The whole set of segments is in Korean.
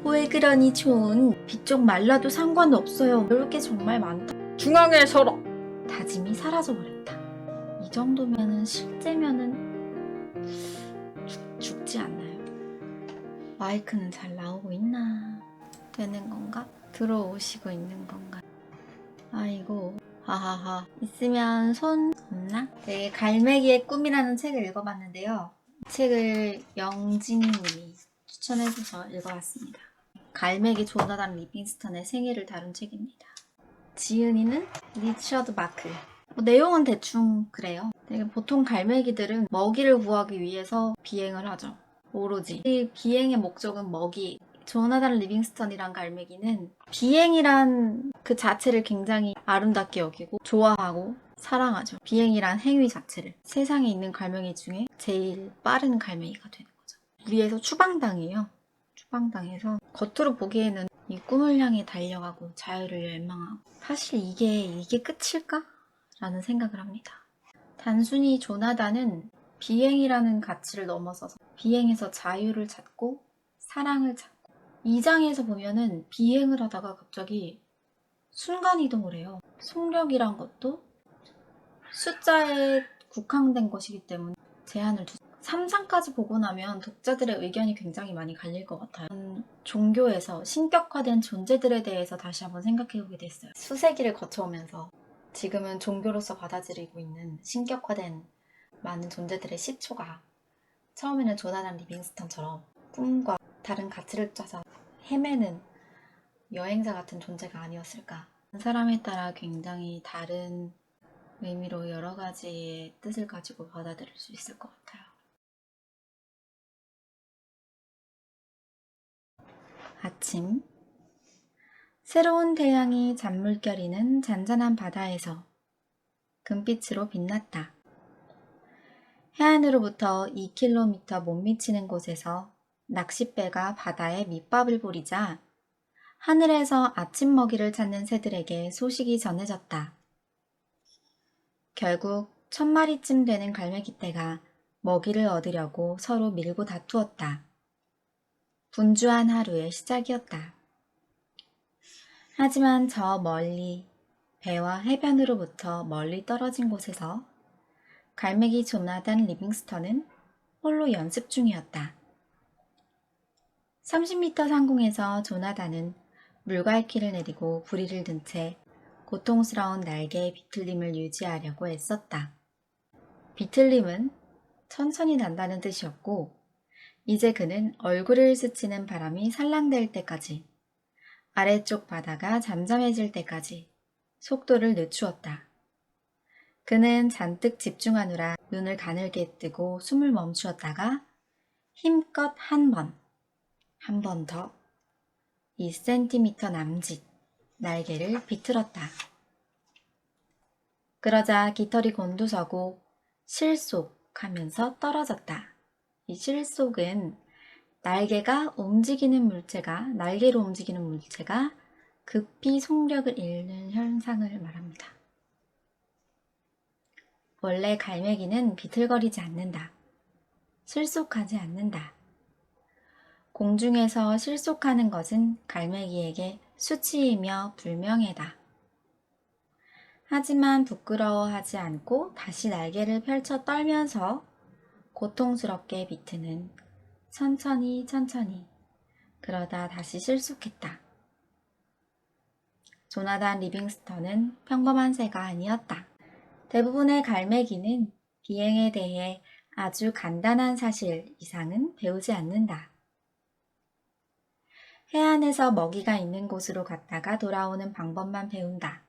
왜 그러니 존? 비쪽 말라도 상관없어요. 배울 게 정말 많다. 중앙에 서라. 다짐이 사라져버렸다. 이 정도면은 실제면은 죽지 않나요? 마이크는 잘 나오고 있나? 되는 건가? 들어오시고 있는 건가? 아이고 하하하. 있으면 손 없나? 네, 갈매기의 꿈이라는 책을 읽어봤는데요. 책을 영진님이 추천해줘서 읽어봤습니다. 갈매기 조나단 리빙스턴의 생애를 다룬 책입니다. 지은이는 리처드 마크. 내용은 대충 그래요. 보통 갈매기들은 먹이를 구하기 위해서 비행을 하죠. 오로지. 이 비행의 목적은 먹이. 조나단 리빙스턴이란 갈매기는 비행이란 그 자체를 굉장히 아름답게 여기고 좋아하고 사랑하죠. 비행이란 행위 자체를. 세상에 있는 갈매기 중에 제일 빠른 갈매기가 되는 거죠. 위에서 추방당해요. 추방당해서 겉으로 보기에는 이 꿈을 향해 달려가고 자유를 열망하고 사실 이게 끝일까? 라는 생각을 합니다. 단순히 조나단은 비행이라는 가치를 넘어서서 비행에서 자유를 찾고 사랑을 찾고 2장에서 보면은 비행을 하다가 갑자기 순간이동을 해요. 속력이란 것도 숫자에 국한된 것이기 때문에 제한을 두죠. 3장까지 보고 나면 독자들의 의견이 굉장히 많이 갈릴 것 같아요. 종교에서 신격화된 존재들에 대해서 다시 한번 생각해보게 됐어요. 수세기를 거쳐오면서 지금은 종교로서 받아들이고 있는 신격화된 많은 존재들의 시초가 처음에는 조나단 리빙스턴처럼 꿈과 다른 가치를 쫓아서 헤매는 여행자 같은 존재가 아니었을까. 사람에 따라 굉장히 다른 의미로 여러 가지의 뜻을 가지고 받아들일 수 있을 것 같아요. 아침. 새로운 태양이 잔물결이는 잔잔한 바다에서 금빛으로 빛났다. 해안으로부터 2km 못 미치는 곳에서 낚싯배가 바다에 밑밥을 보리자 하늘에서 아침 먹이를 찾는 새들에게 소식이 전해졌다. 결국 1000마리쯤 되는 갈매기떼가 먹이를 얻으려고 서로 밀고 다투었다. 분주한 하루의 시작이었다. 하지만 저 멀리 배와 해변으로부터 멀리 떨어진 곳에서 갈매기 조나단 리빙스턴은 홀로 연습 중이었다. 30m 상공에서 조나단은 물갈퀴를 내리고 부리를 든 채 고통스러운 날개의 비틀림을 유지하려고 애썼다. 비틀림은 천천히 난다는 뜻이었고 이제 그는 얼굴을 스치는 바람이 살랑댈 때까지 아래쪽 바다가 잠잠해질 때까지 속도를 늦추었다. 그는 잔뜩 집중하느라 눈을 가늘게 뜨고 숨을 멈추었다가 힘껏 한 번 더 2cm 남짓 날개를 비틀었다. 그러자 깃털이 곤두서고 실속하면서 떨어졌다. 이 실속은 날개로 움직이는 물체가 급히 속력을 잃는 현상을 말합니다. 원래 갈매기는 비틀거리지 않는다. 실속하지 않는다. 공중에서 실속하는 것은 갈매기에게 수치이며 불명예다. 하지만 부끄러워하지 않고 다시 날개를 펼쳐 떨면서 고통스럽게 비트는 천천히 그러다 다시 실속했다. 조나단 리빙스턴은 평범한 새가 아니었다. 대부분의 갈매기는 비행에 대해 아주 간단한 사실 이상은 배우지 않는다. 해안에서 먹이가 있는 곳으로 갔다가 돌아오는 방법만 배운다.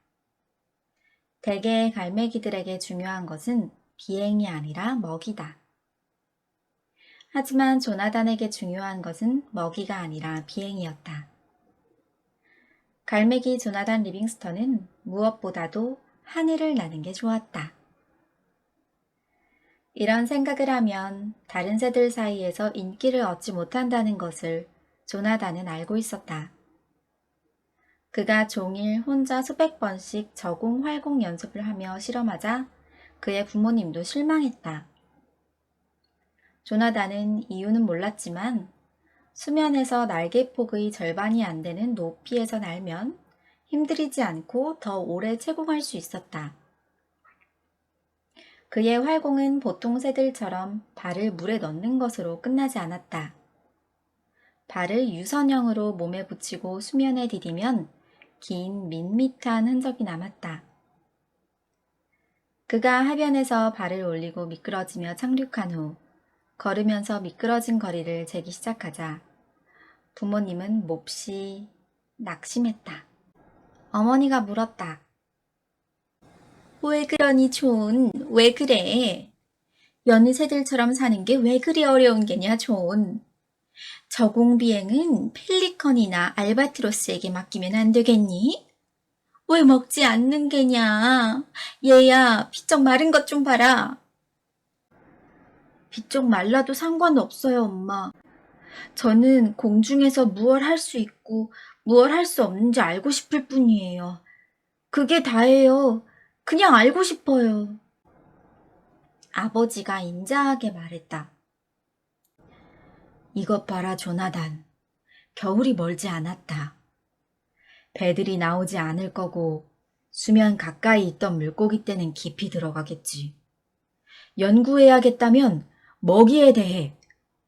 대개의 갈매기들에게 중요한 것은 비행이 아니라 먹이다. 하지만 조나단에게 중요한 것은 먹이가 아니라 비행이었다. 갈매기 조나단 리빙스턴은 무엇보다도 하늘을 나는 게 좋았다. 이런 생각을 하면 다른 새들 사이에서 인기를 얻지 못한다는 것을 조나단은 알고 있었다. 그가 종일 혼자 수백 번씩 저공 활공 연습을 하며 실험하자 그의 부모님도 실망했다. 조나단은 이유는 몰랐지만 수면에서 날개폭의 절반이 안 되는 높이에서 날면 힘들이지 않고 더 오래 채공할 수 있었다. 그의 활공은 보통 새들처럼 발을 물에 넣는 것으로 끝나지 않았다. 발을 유선형으로 몸에 붙이고 수면에 디디면 긴 밋밋한 흔적이 남았다. 그가 하변에서 발을 올리고 미끄러지며 착륙한 후 걸으면서 미끄러진 거리를 재기 시작하자 부모님은 몹시 낙심했다. 어머니가 물었다. 왜 그러니 존? 왜 그래? 여느 새들처럼 사는 게 왜 그리 어려운 게냐 존? 저공비행은 펠리컨이나 알바트로스에게 맡기면 안 되겠니? 왜 먹지 않는 게냐? 얘야, 비쩍 마른 것 좀 봐라. 비쩍 말라도 상관없어요, 엄마. 저는 공중에서 무얼 할 수 있고 무얼 할 수 없는지 알고 싶을 뿐이에요. 그게 다예요. 그냥 알고 싶어요. 아버지가 인자하게 말했다. 이것 봐라, 조나단. 겨울이 멀지 않았다. 배들이 나오지 않을 거고 수면 가까이 있던 물고기 떼는 깊이 들어가겠지. 연구해야겠다면 먹이에 대해,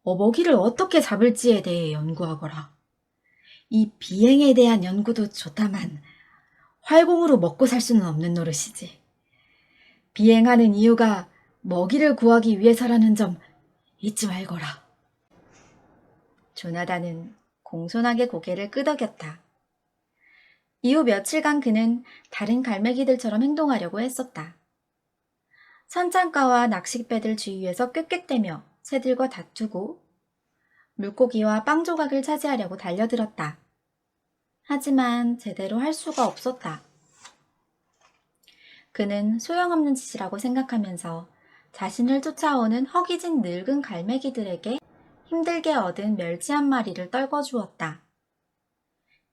먹이를 어떻게 잡을지에 대해 연구하거라. 이 비행에 대한 연구도 좋다만 활공으로 먹고 살 수는 없는 노릇이지. 비행하는 이유가 먹이를 구하기 위해서라는 점 잊지 말거라. 조나단은 공손하게 고개를 끄덕였다. 이후 며칠간 그는 다른 갈매기들처럼 행동하려고 했었다. 선장가와 낚싯배들 주위에서 꾀꾀대며 새들과 다투고 물고기와 빵 조각을 차지하려고 달려들었다. 하지만 제대로 할 수가 없었다. 그는 소용없는 짓이라고 생각하면서 자신을 쫓아오는 허기진 늙은 갈매기들에게 힘들게 얻은 멸치 한 마리를 떨궈주었다.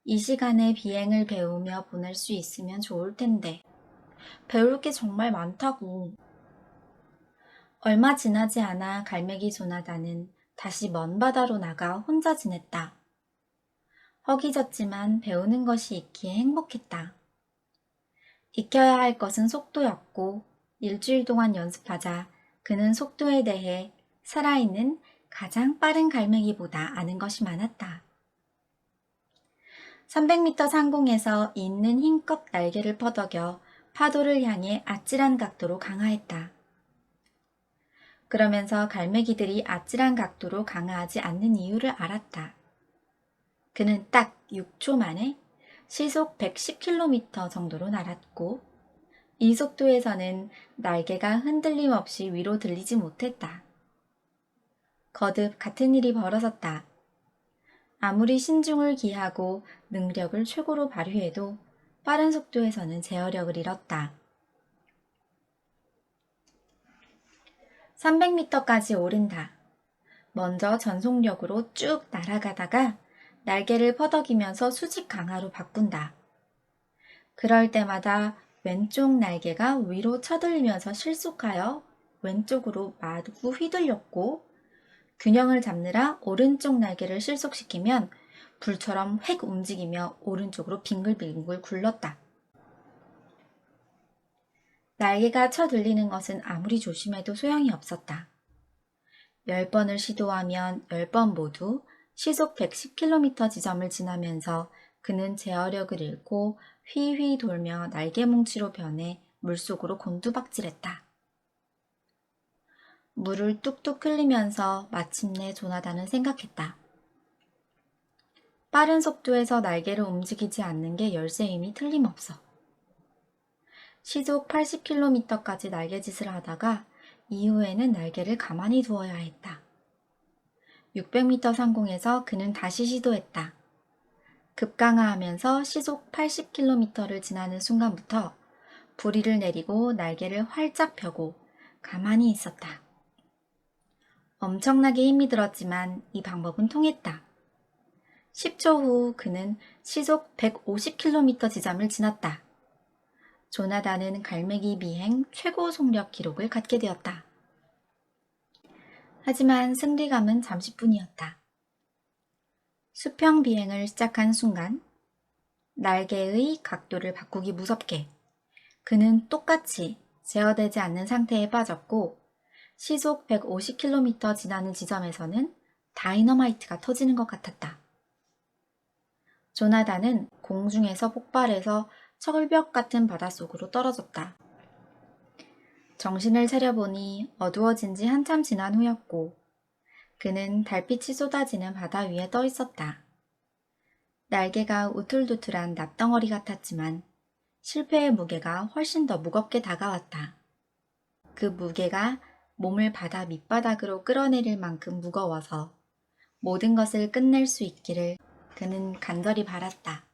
이 시간에 비행을 배우며 보낼 수 있으면 좋을 텐데. 배울 게 정말 많다고. 얼마 지나지 않아 갈매기 조나단은 다시 먼 바다로 나가 혼자 지냈다. 허기졌지만 배우는 것이 있기에 행복했다. 익혀야 할 것은 속도였고 일주일 동안 연습하자 그는 속도에 대해 살아있는 가장 빠른 갈매기보다 아는 것이 많았다. 300m 상공에서 있는 힘껏 날개를 퍼덕여 파도를 향해 아찔한 각도로 강하했다. 그러면서 갈매기들이 아찔한 각도로 강하지 않는 이유를 알았다. 그는 딱 6초 만에 시속 110km 정도로 날았고 이 속도에서는 날개가 흔들림 없이 위로 들리지 못했다. 거듭 같은 일이 벌어졌다. 아무리 신중을 기하고 능력을 최고로 발휘해도 빠른 속도에서는 제어력을 잃었다. 300m까지 오른다. 먼저 전속력으로 쭉 날아가다가 날개를 퍼덕이면서 수직 강하로 바꾼다. 그럴 때마다 왼쪽 날개가 위로 쳐들리면서 실속하여 왼쪽으로 마구 휘둘렸고 균형을 잡느라 오른쪽 날개를 실속시키면 불처럼 획 움직이며 오른쪽으로 빙글빙글 굴렀다. 날개가 쳐들리는 것은 아무리 조심해도 소용이 없었다. 10번을 시도하면 10번 모두 시속 110km 지점을 지나면서 그는 제어력을 잃고 휘휘 돌며 날개뭉치로 변해 물속으로 곤두박질했다. 물을 뚝뚝 흘리면서 마침내 조나단은 생각했다. 빠른 속도에서 날개를 움직이지 않는 게 열쇠 힘이 틀림없어. 시속 80km까지 날개짓을 하다가 이후에는 날개를 가만히 두어야 했다. 600m 상공에서 그는 다시 시도했다. 급강하하면서 시속 80km를 지나는 순간부터 부리를 내리고 날개를 활짝 펴고 가만히 있었다. 엄청나게 힘이 들었지만 이 방법은 통했다. 10초 후 그는 시속 150km 지점을 지났다. 조나단은 갈매기 비행 최고 속력 기록을 갖게 되었다. 하지만 승리감은 잠시뿐이었다. 수평 비행을 시작한 순간 날개의 각도를 바꾸기 무섭게 그는 똑같이 제어되지 않는 상태에 빠졌고 시속 150km 지나는 지점에서는 다이너마이트가 터지는 것 같았다. 조나단은 공중에서 폭발해서 철벽 같은 바닷속으로 떨어졌다. 정신을 차려보니 어두워진 지 한참 지난 후였고 그는 달빛이 쏟아지는 바다 위에 떠 있었다. 날개가 우툴두툴한 납덩어리 같았지만 실패의 무게가 훨씬 더 무겁게 다가왔다. 그 무게가 몸을 바다 밑바닥으로 끌어내릴 만큼 무거워서 모든 것을 끝낼 수 있기를 그는 간절히 바랐다.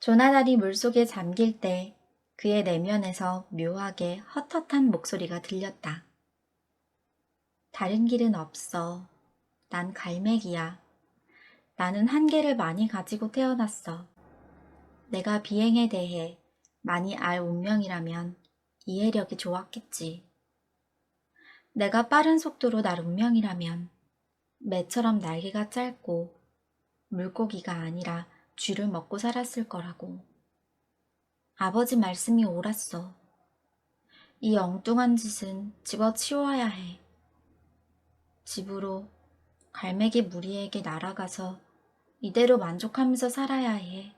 조나단이 물속에 잠길 때 그의 내면에서 묘하게 헛헛한 목소리가 들렸다. 다른 길은 없어. 난 갈매기야. 나는 한계를 많이 가지고 태어났어. 내가 비행에 대해 많이 알 운명이라면 이해력이 좋았겠지. 내가 빠른 속도로 날 운명이라면 매처럼 날개가 짧고 물고기가 아니라 쥐를 먹고 살았을 거라고. 아버지 말씀이 옳았어. 이 엉뚱한 짓은 집어치워야 해. 집으로 갈매기 무리에게 날아가서 이대로 만족하면서 살아야 해.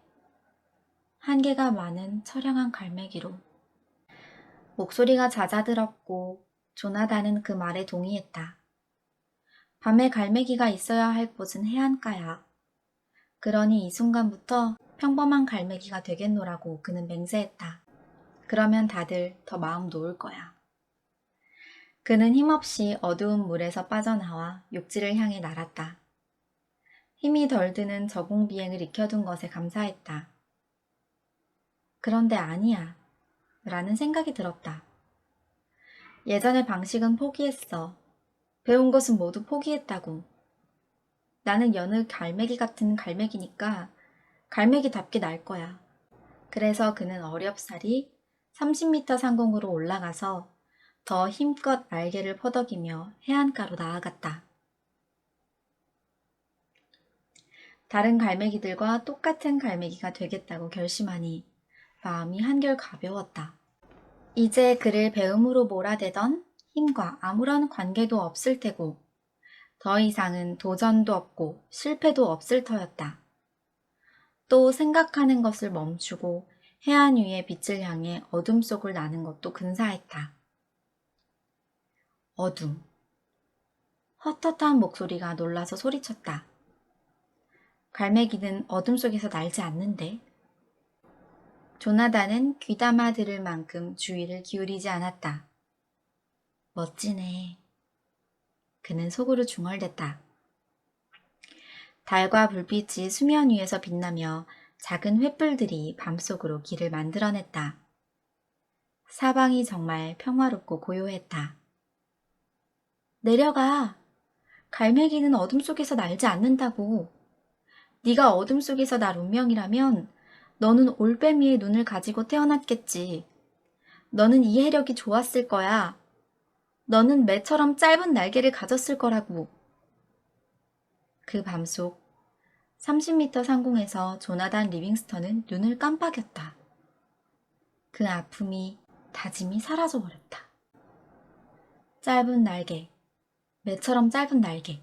한계가 많은 처량한 갈매기로. 목소리가 잦아들었고 조나단은 그 말에 동의했다. 밤에 갈매기가 있어야 할 곳은 해안가야. 그러니 이 순간부터 평범한 갈매기가 되겠노라고 그는 맹세했다. 그러면 다들 더 마음 놓을 거야. 그는 힘없이 어두운 물에서 빠져나와 육지를 향해 날았다. 힘이 덜 드는 저공 비행을 익혀둔 것에 감사했다. 그런데 아니야 라는 생각이 들었다. 예전의 방식은 포기했어. 배운 것은 모두 포기했다고. 나는 여느 갈매기 같은 갈매기니까 갈매기답게 날 거야. 그래서 그는 어렵사리 30m 상공으로 올라가서 더 힘껏 날개를 퍼덕이며 해안가로 나아갔다. 다른 갈매기들과 똑같은 갈매기가 되겠다고 결심하니 마음이 한결 가벼웠다. 이제 그를 배움으로 몰아대던 힘과 아무런 관계도 없을 테고 더 이상은 도전도 없고 실패도 없을 터였다. 또 생각하는 것을 멈추고 해안 위의 빛을 향해 어둠 속을 나는 것도 근사했다. 어둠. 헛헛한 목소리가 놀라서 소리쳤다. 갈매기는 어둠 속에서 날지 않는데. 조나단은 귀담아 들을 만큼 주의를 기울이지 않았다. 멋지네. 그는 속으로 중얼댔다. 달과 불빛이 수면 위에서 빛나며 작은 횃불들이 밤속으로 길을 만들어냈다. 사방이 정말 평화롭고 고요했다. 내려가. 갈매기는 어둠 속에서 날지 않는다고. 네가 어둠 속에서 날 운명이라면 너는 올빼미의 눈을 가지고 태어났겠지. 너는 이해력이 좋았을 거야. 너는 매처럼 짧은 날개를 가졌을 거라고. 그 밤속 30m 상공에서 조나단 리빙스턴은 눈을 깜빡였다. 그 아픔이 다짐이 사라져버렸다. 짧은 날개, 매처럼 짧은 날개.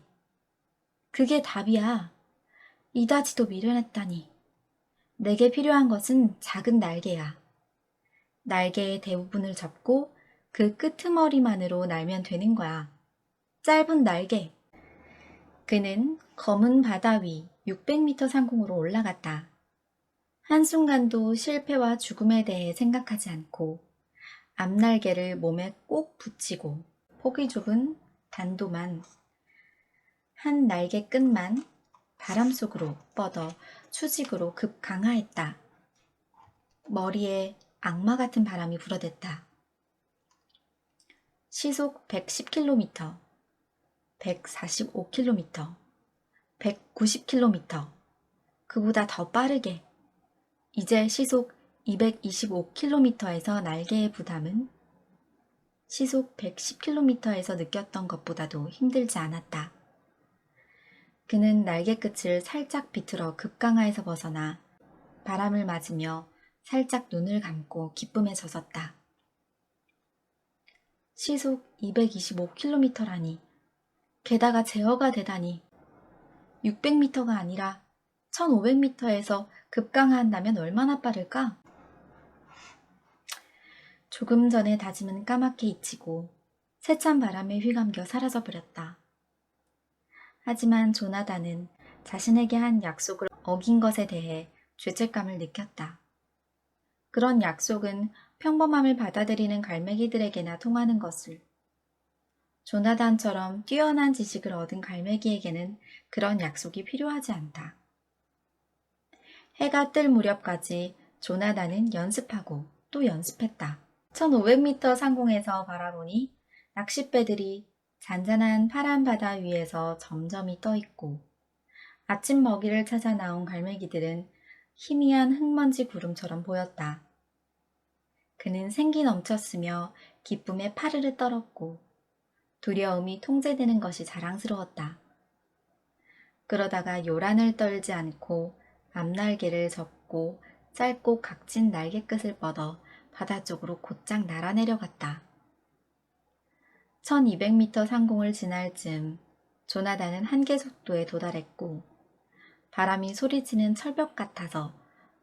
그게 답이야. 이다지도 미련했다니. 내게 필요한 것은 작은 날개야. 날개의 대부분을 접고 그 끄트머리만으로 날면 되는 거야. 짧은 날개. 그는 검은 바다 위 600m 상공으로 올라갔다. 한순간도 실패와 죽음에 대해 생각하지 않고 앞날개를 몸에 꼭 붙이고 폭이 좁은 단도만 한 날개 끝만 바람 속으로 뻗어 수직으로 급강하했다. 머리에 악마 같은 바람이 불어댔다. 시속 110km, 145km, 190km, 그보다 더 빠르게. 이제 시속 225km에서 날개의 부담은 시속 110km에서 느꼈던 것보다도 힘들지 않았다. 그는 날개 끝을 살짝 비틀어 급강하에서 벗어나 바람을 맞으며 살짝 눈을 감고 기쁨에 젖었다. 시속 225km라니, 게다가 제어가 되다니, 600m가 아니라 1500m에서 급강하한다면 얼마나 빠를까? 조금 전의 다짐은 까맣게 잊히고 세찬 바람에 휘감겨 사라져버렸다. 하지만 조나단은 자신에게 한 약속을 어긴 것에 대해 죄책감을 느꼈다. 그런 약속은 평범함을 받아들이는 갈매기들에게나 통하는 것을. 조나단처럼 뛰어난 지식을 얻은 갈매기에게는 그런 약속이 필요하지 않다. 해가 뜰 무렵까지 조나단은 연습하고 또 연습했다. 1500m 상공에서 바라보니 낚싯배들이 잔잔한 파란 바다 위에서 점점이 떠있고 아침 먹이를 찾아 나온 갈매기들은 희미한 흙먼지 구름처럼 보였다. 그는 생기 넘쳤으며 기쁨에 파르르 떨었고 두려움이 통제되는 것이 자랑스러웠다. 그러다가 요란을 떨지 않고 앞날개를 접고 짧고 각진 날개끝을 뻗어 바다 쪽으로 곧장 날아내려갔다. 1200m 상공을 지날 즈음 조나단은 한계 속도에 도달했고 바람이 소리치는 철벽 같아서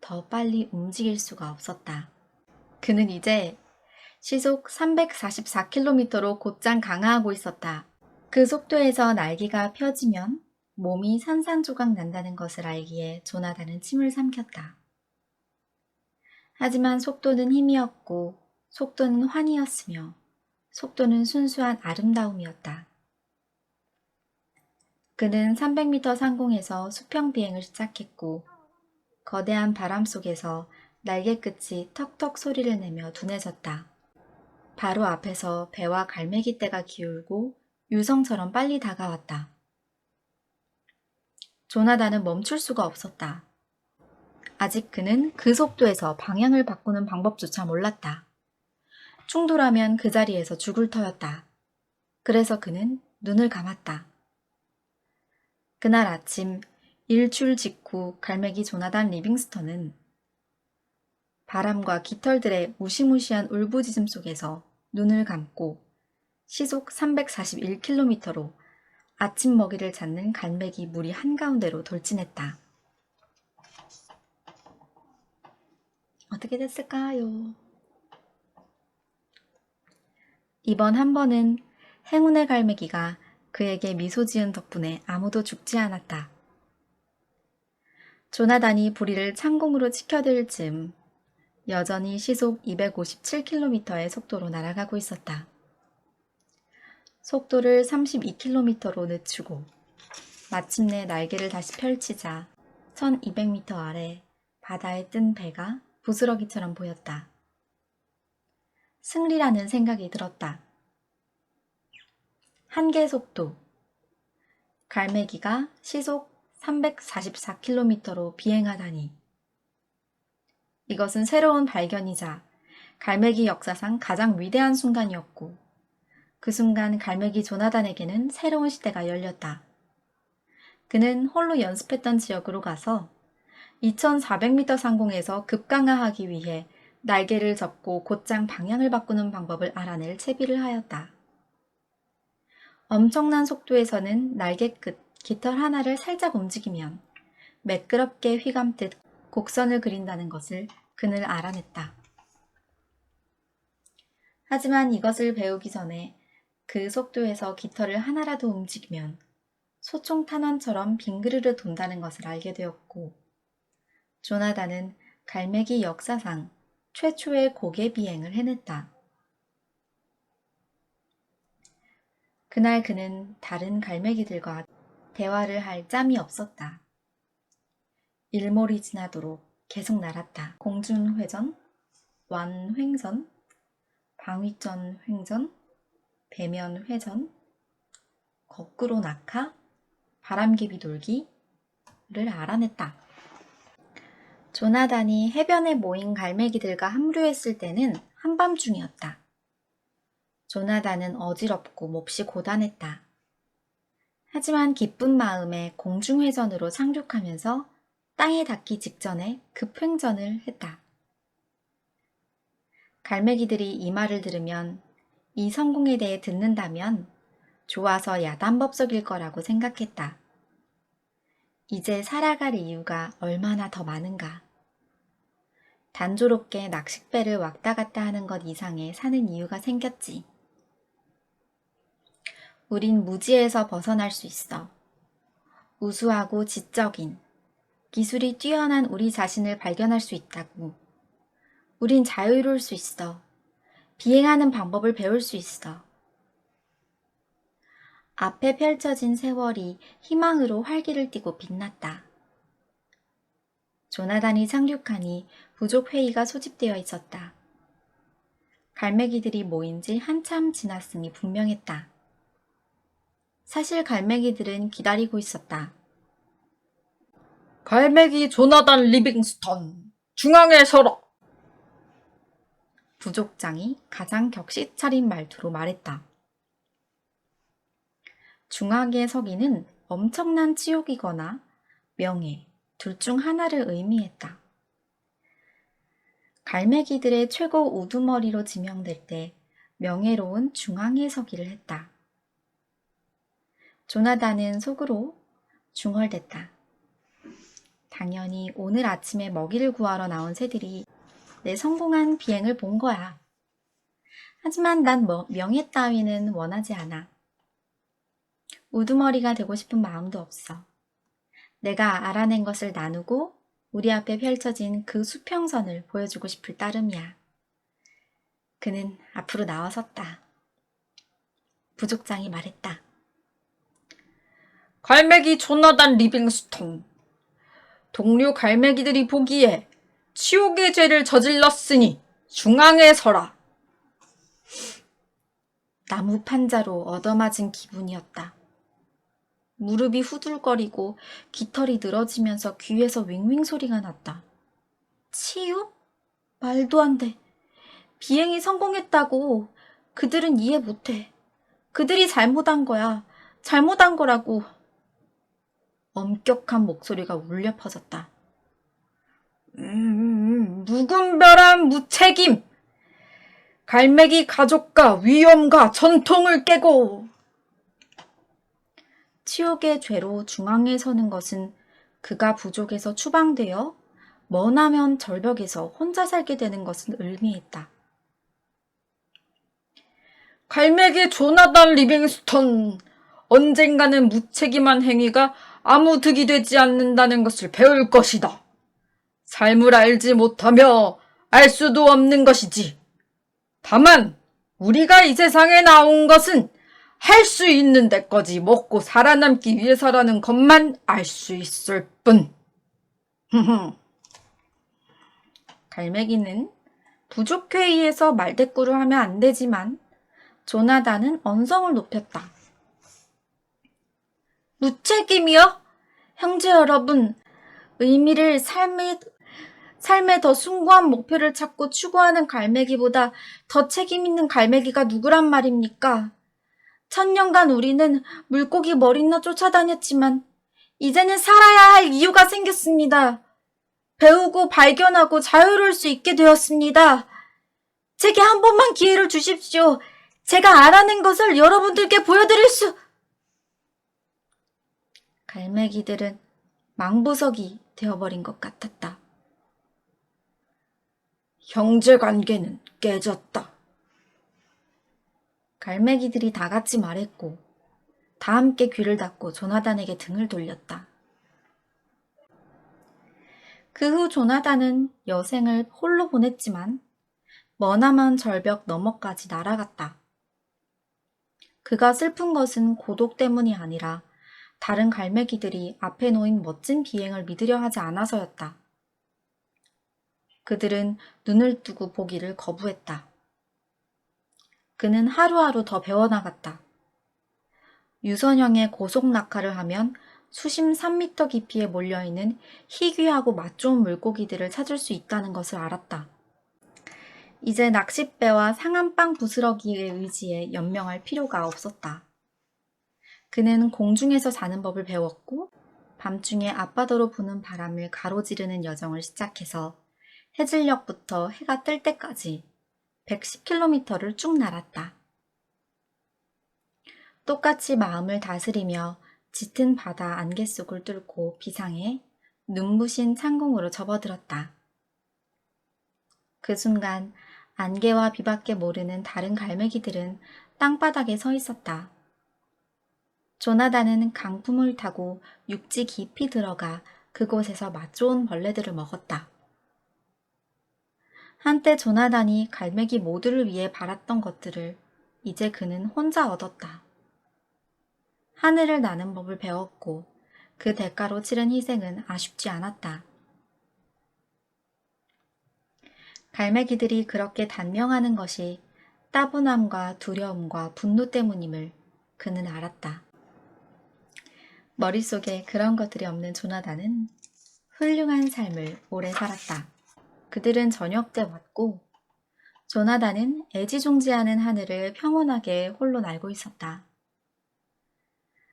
더 빨리 움직일 수가 없었다. 그는 이제 시속 344km로 곧장 강하하고 있었다. 그 속도에서 날개가 펴지면 몸이 산산조각 난다는 것을 알기에 조나단은 침을 삼켰다. 하지만 속도는 힘이었고 속도는 환희였으며 속도는 순수한 아름다움이었다. 그는 300m 상공에서 수평 비행을 시작했고 거대한 바람 속에서 날개끝이 턱턱 소리를 내며 둔해졌다. 바로 앞에서 배와 갈매기 떼가 기울고 유성처럼 빨리 다가왔다. 조나단은 멈출 수가 없었다. 아직 그는 그 속도에서 방향을 바꾸는 방법조차 몰랐다. 충돌하면 그 자리에서 죽을 터였다. 그래서 그는 눈을 감았다. 그날 아침 일출 직후 갈매기 조나단 리빙스턴은 바람과 깃털들의 무시무시한 울부짖음 속에서 눈을 감고 시속 341km로 아침 먹이를 찾는 갈매기 무리 한가운데로 돌진했다. 어떻게 됐을까요? 이번 한 번은 행운의 갈매기가 그에게 미소 지은 덕분에 아무도 죽지 않았다. 조나단이 부리를 창공으로 치켜들 즈음 여전히 시속 257km의 속도로 날아가고 있었다. 속도를 32km로 늦추고 마침내 날개를 다시 펼치자 1200m 아래 바다에 뜬 배가 부스러기처럼 보였다. 승리라는 생각이 들었다. 한계 속도. 갈매기가 시속 344km로 비행하다니. 이것은 새로운 발견이자 갈매기 역사상 가장 위대한 순간이었고 그 순간 갈매기 조나단에게는 새로운 시대가 열렸다. 그는 홀로 연습했던 지역으로 가서 2400m 상공에서 급강하하기 위해 날개를 접고 곧장 방향을 바꾸는 방법을 알아낼 채비를 하였다. 엄청난 속도에서는 날개 끝, 깃털 하나를 살짝 움직이면 매끄럽게 휘감듯 곡선을 그린다는 것을 그는 알아냈다. 하지만 이것을 배우기 전에 그 속도에서 깃털을 하나라도 움직이면 소총 탄환처럼 빙그르르 돈다는 것을 알게 되었고 조나단은 갈매기 역사상 최초의 고개 비행을 해냈다. 그날 그는 다른 갈매기들과 대화를 할 짬이 없었다. 일몰이 지나도록 계속 날았다. 공중회전, 완횡전, 방위전 횡전, 배면 회전, 거꾸로 낙하, 바람개비 돌기를 알아냈다. 조나단이 해변에 모인 갈매기들과 합류했을 때는 한밤중이었다. 조나단은 어지럽고 몹시 고단했다. 하지만 기쁜 마음에 공중회전으로 착륙하면서 땅에 닿기 직전에 급횡전을 했다. 갈매기들이 이 말을 들으면, 이 성공에 대해 듣는다면 좋아서 야단법석일 거라고 생각했다. 이제 살아갈 이유가 얼마나 더 많은가. 단조롭게 낚싯배를 왔다 갔다 하는 것 이상의 사는 이유가 생겼지. 우린 무지에서 벗어날 수 있어. 우수하고 지적인, 기술이 뛰어난 우리 자신을 발견할 수 있다고. 우린 자유로울 수 있어. 비행하는 방법을 배울 수 있어. 앞에 펼쳐진 세월이 희망으로 활기를 띠고 빛났다. 조나단이 상륙하니 부족회의가 소집되어 있었다. 갈매기들이 모인 지 한참 지났으니 분명했다. 사실 갈매기들은 기다리고 있었다. 갈매기 조나단 리빙스턴, 중앙에 서라. 부족장이 가장 격식 차린 말투로 말했다. 중앙에 서기는 엄청난 치욕이거나 명예, 둘 중 하나를 의미했다. 갈매기들의 최고 우두머리로 지명될 때 명예로운 중앙에 서기를 했다. 조나단은 속으로 중얼댔다. 당연히 오늘 아침에 먹이를 구하러 나온 새들이 내 성공한 비행을 본 거야. 하지만 난 명예 따위는 원하지 않아. 우두머리가 되고 싶은 마음도 없어. 내가 알아낸 것을 나누고 우리 앞에 펼쳐진 그 수평선을 보여주고 싶을 따름이야. 그는 앞으로 나와섰다. 부족장이 말했다. 갈매기 조나단 리빙스턴, 동료 갈매기들이 보기에 치욕의 죄를 저질렀으니 중앙에 서라. 나무 판자로 얻어맞은 기분이었다. 무릎이 후들거리고 깃털이 늘어지면서 귀에서 윙윙 소리가 났다. 치유? 말도 안 돼. 비행이 성공했다고. 그들은 이해 못해. 그들이 잘못한 거야. 잘못한 거라고. 엄격한 목소리가 울려 퍼졌다. 무분별한 무책임! 갈매기 가족과 위엄과 전통을 깨고! 치욕의 죄로 중앙에 서는 것은 그가 부족에서 추방되어 머나먼 절벽에서 혼자 살게 되는 것을 의미했다. 갈매기 조나단 리빙스턴, 언젠가는 무책임한 행위가 아무 득이 되지 않는다는 것을 배울 것이다. 삶을 알지 못하며 알 수도 없는 것이지. 다만 우리가 이 세상에 나온 것은 할 수 있는 데까지 먹고 살아남기 위해서라는 것만 알 수 있을 뿐. 갈매기는 부족회의에서 말대꾸를 하면 안 되지만 조나단은 언성을 높였다. 무책임이요? 형제 여러분, 의미를 삶의 더 숭고한 목표를 찾고 추구하는 갈매기보다 더 책임 있는 갈매기가 누구란 말입니까? 천년간 우리는 물고기 머리나 쫓아다녔지만 이제는 살아야 할 이유가 생겼습니다. 배우고 발견하고 자유로울 수 있게 되었습니다. 제게 한 번만 기회를 주십시오. 제가 알아낸 것을 여러분들께 보여드릴 수... 갈매기들은 망부석이 되어버린 것 같았다. 형제관계는 깨졌다. 갈매기들이 다 같이 말했고 다 함께 귀를 닫고 조나단에게 등을 돌렸다. 그 후 조나단은 여생을 홀로 보냈지만 머나먼 절벽 너머까지 날아갔다. 그가 슬픈 것은 고독 때문이 아니라 다른 갈매기들이 앞에 놓인 멋진 비행을 믿으려 하지 않아서였다. 그들은 눈을 뜨고 보기를 거부했다. 그는 하루하루 더 배워나갔다. 유선형의 고속 낙하를 하면 수심 3m 깊이에 몰려있는 희귀하고 맛 좋은 물고기들을 찾을 수 있다는 것을 알았다. 이제 낚싯배와 상한빵 부스러기의 의지에 연명할 필요가 없었다. 그는 공중에서 사는 법을 배웠고 밤중에 앞바다로 부는 바람을 가로지르는 여정을 시작해서 해질녘부터 해가 뜰 때까지 110km를 쭉 날았다. 똑같이 마음을 다스리며 짙은 바다 안개 속을 뚫고 비상에 눈부신 상공으로 접어들었다. 그 순간 안개와 비밖에 모르는 다른 갈매기들은 땅바닥에 서 있었다. 조나단은 강풍을 타고 육지 깊이 들어가 그곳에서 맛 좋은 벌레들을 먹었다. 한때 조나단이 갈매기 모두를 위해 바랐던 것들을 이제 그는 혼자 얻었다. 하늘을 나는 법을 배웠고 그 대가로 치른 희생은 아쉽지 않았다. 갈매기들이 그렇게 단명하는 것이 따분함과 두려움과 분노 때문임을 그는 알았다. 머릿속에 그런 것들이 없는 조나단은 훌륭한 삶을 오래 살았다. 그들은 저녁 때 왔고 조나단은 애지중지하는 하늘을 평온하게 홀로 날고 있었다.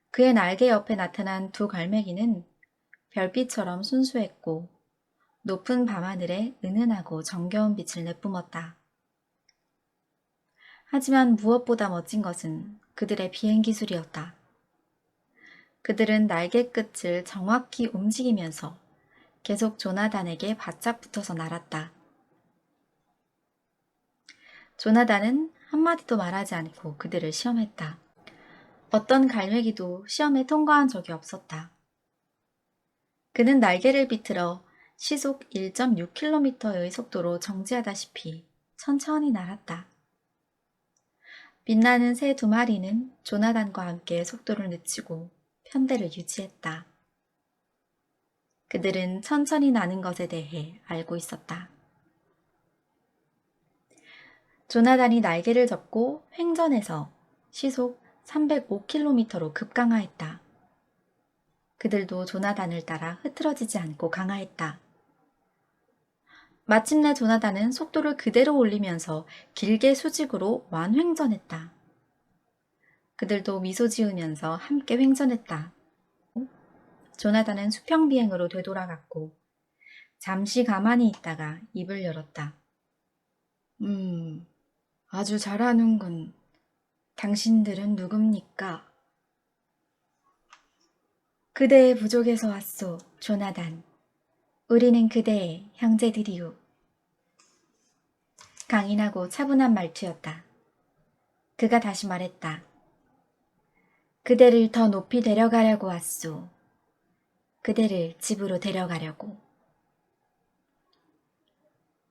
그의 날개 옆에 나타난 두 갈매기는 별빛처럼 순수했고 높은 밤하늘에 은은하고 정겨운 빛을 내뿜었다. 하지만 무엇보다 멋진 것은 그들의 비행 기술이었다. 그들은 날개 끝을 정확히 움직이면서 계속 조나단에게 바짝 붙어서 날았다. 조나단은 한마디도 말하지 않고 그들을 시험했다. 어떤 갈매기도 시험에 통과한 적이 없었다. 그는 날개를 비틀어 시속 1.6km의 속도로 정지하다시피 천천히 날았다. 빛나는 새 두 마리는 조나단과 함께 속도를 늦추고 편대를 유지했다. 그들은 천천히 나는 것에 대해 알고 있었다. 조나단이 날개를 접고 횡전해서 시속 305km로 급강하했다. 그들도 조나단을 따라 흐트러지지 않고 강하했다. 마침내 조나단은 속도를 그대로 올리면서 길게 수직으로 완횡전했다. 그들도 미소 지으면서 함께 횡전했다. 조나단은 수평비행으로 되돌아갔고 잠시 가만히 있다가 입을 열었다. 아주 잘하는군. 당신들은 누굽니까? 그대의 부족에서 왔소, 조나단. 우리는 그대의 형제들이오. 강인하고 차분한 말투였다. 그가 다시 말했다. 그대를 더 높이 데려가려고 왔소. 그대를 집으로 데려가려고.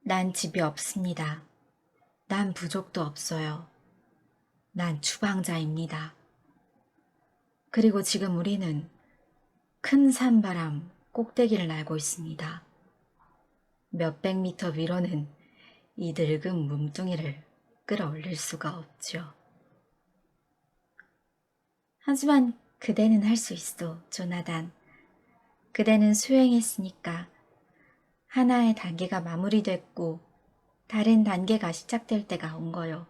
난 집이 없습니다. 난 부족도 없어요. 난 추방자입니다. 그리고 지금 우리는 큰 산바람 꼭대기를 날고 있습니다. 몇백 미터 위로는 이 늙은 몸뚱이를 끌어올릴 수가 없죠. 하지만 그대는 할 수 있어, 조나단. 그대는 수행했으니까 하나의 단계가 마무리됐고 다른 단계가 시작될 때가 온 거요.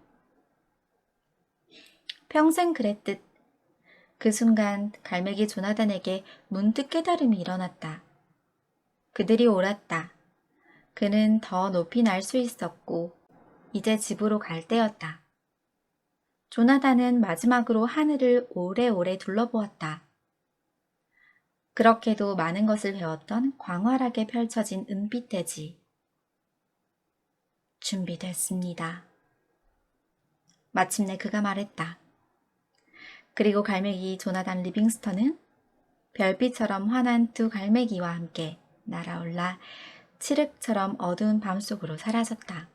평생 그랬듯 그 순간 갈매기 조나단에게 문득 깨달음이 일어났다. 그들이 옳았다. 그는 더 높이 날 수 있었고 이제 집으로 갈 때였다. 조나단은 마지막으로 하늘을 오래오래 둘러보았다. 그렇게도 많은 것을 배웠던 광활하게 펼쳐진 은빛 대지. 준비됐습니다. 마침내 그가 말했다. 그리고 갈매기 조나단 리빙스턴은 별빛처럼 환한 두 갈매기와 함께 날아올라 칠흑처럼 어두운 밤속으로 사라졌다.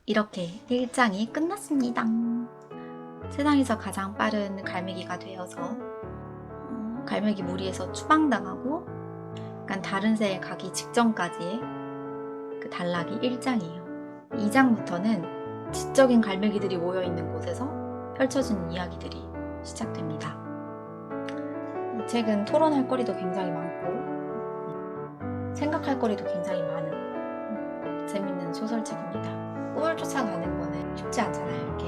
이렇게 1장이 끝났습니다. 세상에서 가장 빠른 갈매기가 되어서 갈매기 무리에서 추방당하고 약간 다른 새에 가기 직전까지의 그 단락이 1장이에요. 2장부터는 지적인 갈매기들이 모여있는 곳에서 펼쳐지는 이야기들이 시작됩니다. 이 책은 토론할 거리도 굉장히 많고 생각할 거리도 굉장히 많은 재밌는 소설책입니다. 꿈을 쫓아가는 거는 쉽지 않잖아요. 이렇게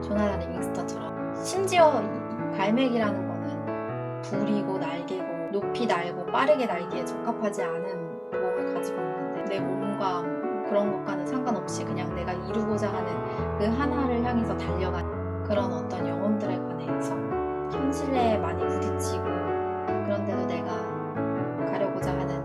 조나단 리빙스턴처럼 심지어 이 갈매기라는 거는 부리고 날개고 높이 날고 빠르게 날기에 적합하지 않은 몸을 가지고 있는 건데 내 몸과 그런 것과는 상관없이 그냥 내가 이루고자 하는 그 하나를 향해서 달려가는 그런 어떤 영혼들에 관해서 현실에 많이 부딪히고 그런데도 내가 가려고자 하는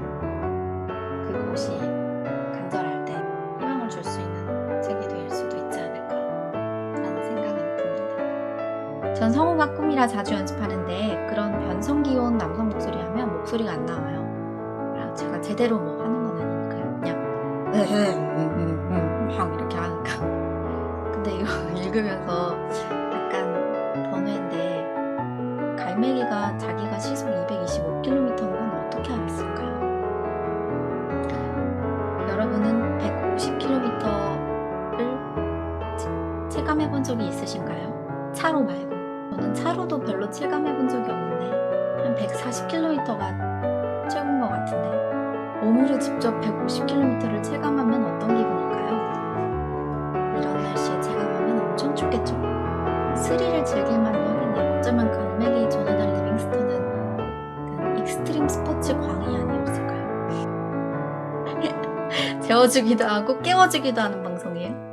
그곳이 간절할 때 희망을 줄 수 있는 책이 될 수도 있지 않을까라는 생각은 듭니다. 전 성우가 꿈이라 자주 연습하는데 그런 변성기온 남성 목소리 하면 목소리가 안 나와요. 제가 제대로 뭐 하는 건 아니니까요. 그냥 막 이렇게 하니까. 근데 이거 읽으면서 약간 번외인데 갈매기가 자기가 시속 225km인 건 어떻게 알았을까요? 여러분은 150km를 체감해 본 적이 있으신가요? 차로 말고. 저는 차로도 별로 체감해 본 적이 없는데 한 140km가 최고인 것 같은데 몸으로 직접 150km를 체감하면 어떤 기분일까요? 이런 날씨에 체감하면 엄청 춥겠죠? 스릴을 즐길만도 하겠네요. 어쩌면 갈매기 조나단 리빙스턴은 그 익스트림 스포츠 광이 아니었을까요? 재워주기도 하고 깨워주기도 하는 방송이에요.